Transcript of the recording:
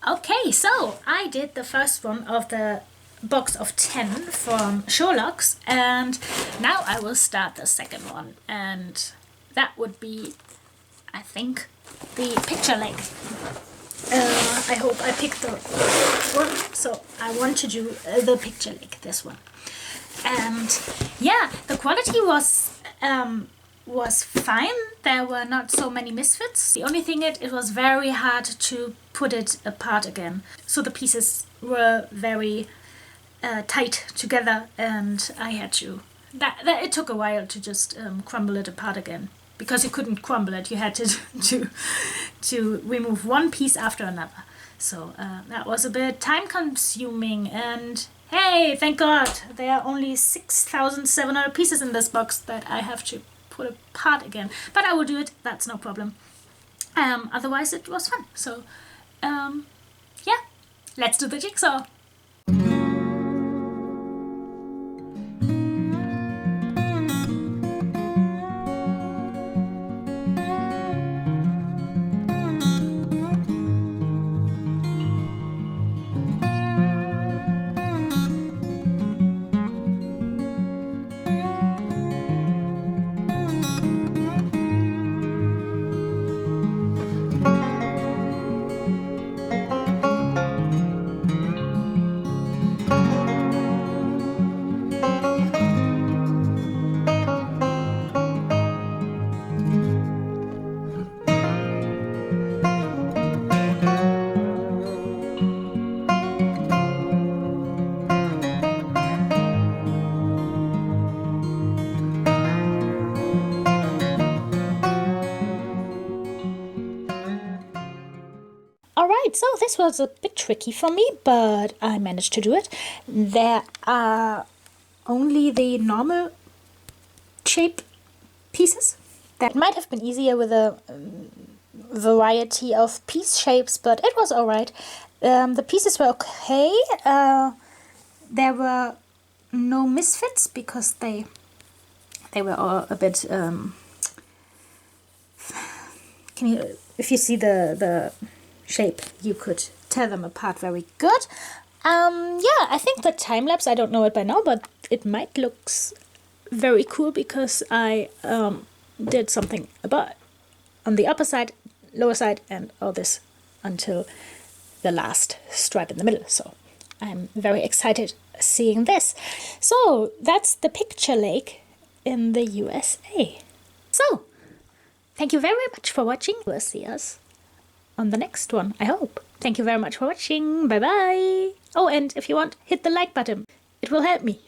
Okay, so I did the first one of the box of 10 from SURE-LOX, and now I will start the second one, and that would be, I think, the picture lake. I hope I picked the one, so I want to do the picture lake, this one. And yeah, the quality was fine. There were not so many misfits. The only thing it was very hard to put it apart again. So the pieces were very tight together, and I had to. It took a while to just crumble it apart again, because you couldn't crumble it. You had to remove one piece after another. So that was a bit time consuming, and hey, thank God, there are only 6,700 pieces in this box that I have to put apart again. But I will do it, that's no problem. Otherwise it was fun. So yeah, let's do the jigsaw. Alright, so this was a bit tricky for me, but I managed to do it. There are only the normal shape pieces. That might have been easier with a variety of piece shapes, but it was alright. The pieces were okay. There were no misfits because they were all a bit... if you see the shape, you could tear them apart very good. Yeah, I think the time lapse, I don't know it by now, but it might look very cool because I did something about on the upper side, lower side, and all this until the last stripe in the middle. So I'm very excited seeing this. So that's the picture lake in the USA. So thank you very much for watching. We'll see us on the next one, I hope. Thank you very much for watching. Bye bye. Oh, and if you want, hit the like button. It will help me.